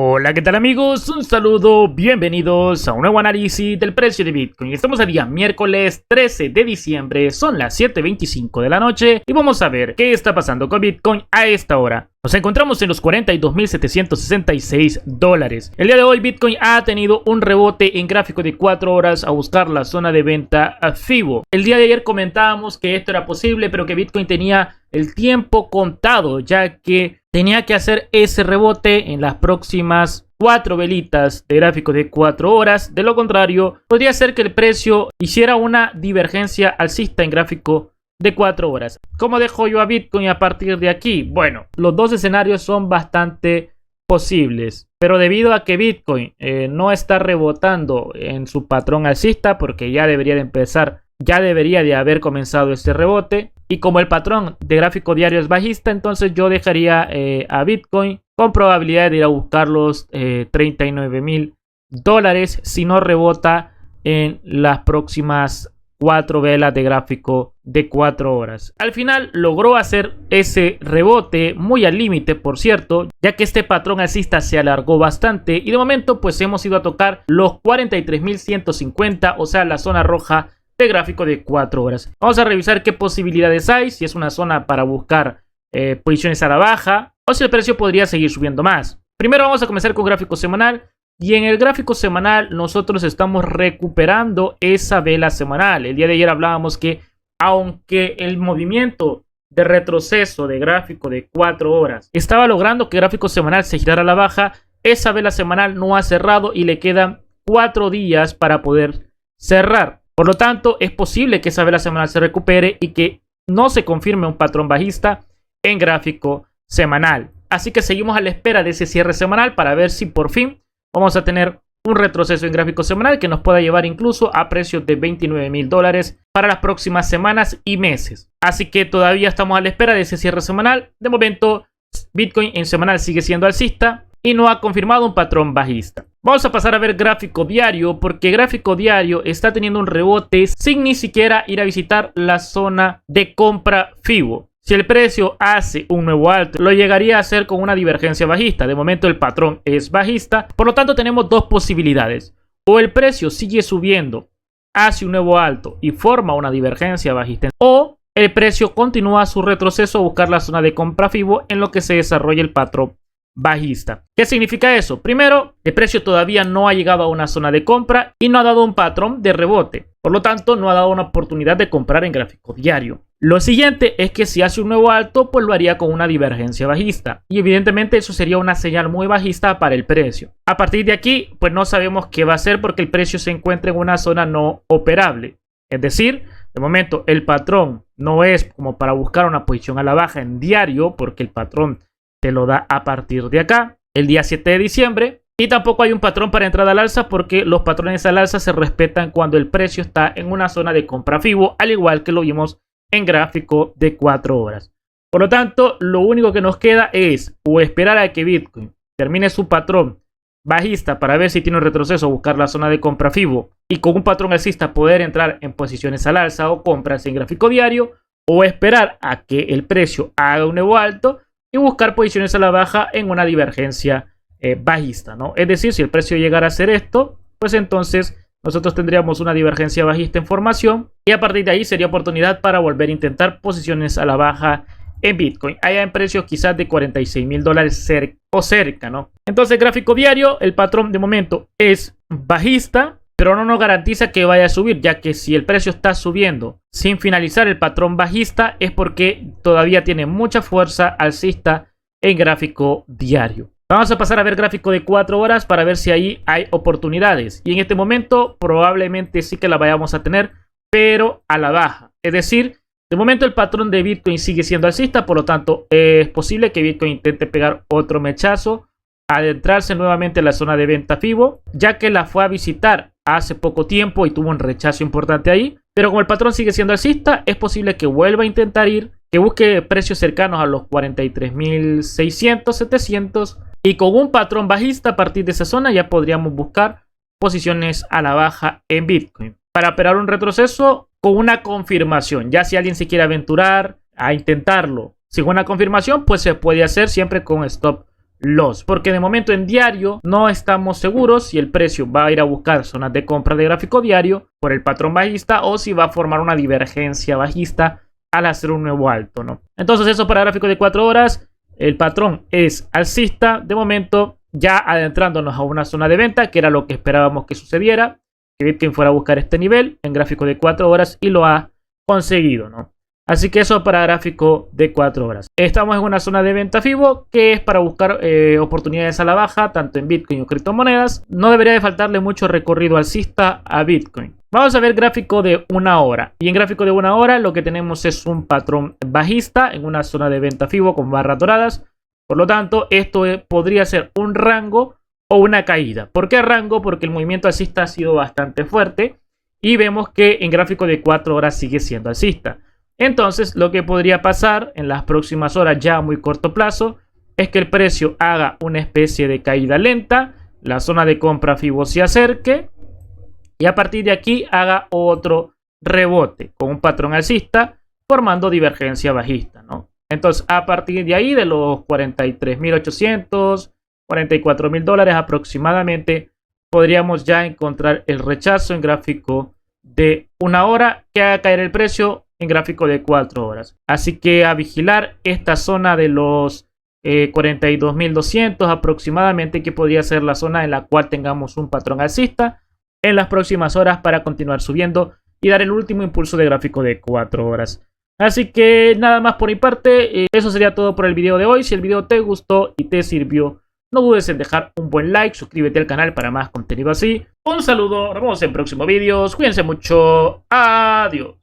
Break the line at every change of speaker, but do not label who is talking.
Hola, ¿qué tal amigos? Un saludo, bienvenidos a un nuevo análisis del precio de Bitcoin. Estamos a día miércoles 13 de diciembre, son las 7:25 de la noche y vamos a ver qué está pasando con Bitcoin a esta hora. Nos encontramos en los $42.766. El día de hoy Bitcoin ha tenido un rebote en gráfico de 4 horas a buscar la zona de venta a FIBO. El día de ayer comentábamos que esto era posible, pero que Bitcoin tenía el tiempo contado, ya que tenía que hacer ese rebote en las próximas 4 velitas de gráfico de 4 horas. De lo contrario, podría ser que el precio hiciera una divergencia alcista en gráfico de 4 horas. ¿Cómo dejo yo a Bitcoin a partir de aquí? Bueno, los dos escenarios son bastante posibles, pero debido a que Bitcoin no está rebotando en su patrón alcista, porque ya debería de empezar, ya debería de haber comenzado este rebote, y como el patrón de gráfico diario es bajista, entonces yo dejaría a Bitcoin con probabilidad de ir a buscar los $39.000 si no rebota en las próximas 4 velas de gráfico de 4 horas. Al final logró hacer ese rebote muy al límite, por cierto, ya que este patrón alcista se alargó bastante y de momento pues hemos ido a tocar los 43.150, o sea, la zona roja de gráfico de 4 horas. Vamos a revisar qué posibilidades hay, si es una zona para buscar posiciones a la baja o si el precio podría seguir subiendo más. Primero vamos a comenzar con gráfico semanal. Y en el gráfico semanal nosotros estamos recuperando esa vela semanal. El día de ayer hablábamos que aunque el movimiento de retroceso de gráfico de 4 horas estaba logrando que el gráfico semanal se girara a la baja, esa vela semanal no ha cerrado y le quedan 4 días para poder cerrar. Por lo tanto, es posible que esa vela semanal se recupere y que no se confirme un patrón bajista en gráfico semanal. Así que seguimos a la espera de ese cierre semanal para ver si por fin vamos a tener un retroceso en gráfico semanal que nos pueda llevar incluso a precios de $29.000 para las próximas semanas y meses. Así que todavía estamos a la espera de ese cierre semanal. De momento, Bitcoin en semanal sigue siendo alcista y no ha confirmado un patrón bajista. Vamos a pasar a ver gráfico diario, porque gráfico diario está teniendo un rebote sin ni siquiera ir a visitar la zona de compra FIBO. Si el precio hace un nuevo alto, lo llegaría a hacer con una divergencia bajista. De momento el patrón es bajista, por lo tanto tenemos dos posibilidades. O el precio sigue subiendo, hace un nuevo alto y forma una divergencia bajista, o el precio continúa su retroceso a buscar la zona de compra FIBO en lo que se desarrolla el patrón bajista. ¿Qué significa eso? Primero, el precio todavía no ha llegado a una zona de compra y no ha dado un patrón de rebote. Por lo tanto, no ha dado una oportunidad de comprar en gráfico diario. Lo siguiente es que si hace un nuevo alto, pues lo haría con una divergencia bajista. Y evidentemente eso sería una señal muy bajista para el precio. A partir de aquí, pues no sabemos qué va a hacer porque el precio se encuentra en una zona no operable. Es decir, de momento el patrón no es como para buscar una posición a la baja en diario, porque el patrón te lo da a partir de acá, el día 7 de diciembre. Y tampoco hay un patrón para entrada al alza porque los patrones al alza se respetan cuando el precio está en una zona de compra FIBO, al igual que lo vimos en gráfico de 4 horas. Por lo tanto, lo único que nos queda es o esperar a que Bitcoin termine su patrón bajista para ver si tiene un retroceso, buscar la zona de compra FIBO y con un patrón alcista poder entrar en posiciones al alza o compras en gráfico diario, o esperar a que el precio haga un nuevo alto y buscar posiciones a la baja en una divergencia bajista, ¿no? Es decir, si el precio llegara a hacer esto, pues entonces nosotros tendríamos una divergencia bajista en formación y a partir de ahí sería oportunidad para volver a intentar posiciones a la baja en Bitcoin, allá en precios quizás de $46.000 o cerca, ¿no? Entonces, gráfico diario, el patrón de momento es bajista, pero no nos garantiza que vaya a subir, ya que si el precio está subiendo sin finalizar el patrón bajista es porque todavía tiene mucha fuerza alcista en gráfico diario. Vamos a pasar a ver gráfico de 4 horas para ver si ahí hay oportunidades. Y en este momento probablemente sí que la vayamos a tener, pero a la baja. Es decir, de momento el patrón de Bitcoin sigue siendo alcista, por lo tanto es posible que Bitcoin intente pegar otro mechazo, adentrarse nuevamente en la zona de venta FIBO, ya que la fue a visitar hace poco tiempo y tuvo un rechazo importante ahí. Pero como el patrón sigue siendo alcista, es posible que vuelva a intentar ir, que busque precios cercanos a los 43.600, 700. Y con un patrón bajista a partir de esa zona ya podríamos buscar posiciones a la baja en Bitcoin para operar un retroceso con una confirmación. Ya si alguien se quiere aventurar a intentarlo sin una confirmación, pues se puede hacer siempre con stop loss, porque de momento en diario no estamos seguros si el precio va a ir a buscar zonas de compra de gráfico diario por el patrón bajista o si va a formar una divergencia bajista al hacer un nuevo alto, ¿no? Entonces eso para gráfico de 4 horas, el patrón es alcista de momento, ya adentrándonos a una zona de venta, que era lo que esperábamos que sucediera, que Bitcoin fuera a buscar este nivel en gráfico de 4 horas y lo ha conseguido, ¿no? Así que eso para gráfico de 4 horas. Estamos en una zona de venta FIBO que es para buscar oportunidades a la baja, tanto en Bitcoin o criptomonedas. No debería de faltarle mucho recorrido alcista a Bitcoin. Vamos a ver gráfico de 1 hora. Y en gráfico de 1 hora lo que tenemos es un patrón bajista en una zona de venta FIBO con barras doradas. Por lo tanto, esto podría ser un rango o una caída. ¿Por qué rango? Porque el movimiento alcista ha sido bastante fuerte. Y vemos que en gráfico de 4 horas sigue siendo alcista. Entonces, lo que podría pasar en las próximas horas, ya a muy corto plazo, es que el precio haga una especie de caída lenta, la zona de compra FIBO se acerque y a partir de aquí haga otro rebote con un patrón alcista formando divergencia bajista, ¿no? Entonces, a partir de ahí, de los 43.800, 44.000 dólares aproximadamente, podríamos ya encontrar el rechazo en gráfico de 1 hora que haga caer el precio en gráfico de 4 horas. Así que a vigilar esta zona de los 42.200 aproximadamente, que podría ser la zona en la cual tengamos un patrón alcista en las próximas horas para continuar subiendo y dar el último impulso de gráfico de 4 horas. Así que nada más por mi parte, eso sería todo por el video de hoy. Si el video te gustó y te sirvió, no dudes en dejar un buen like, suscríbete al canal para más contenido así. Un saludo, nos vemos en próximos vídeos, cuídense mucho, adiós.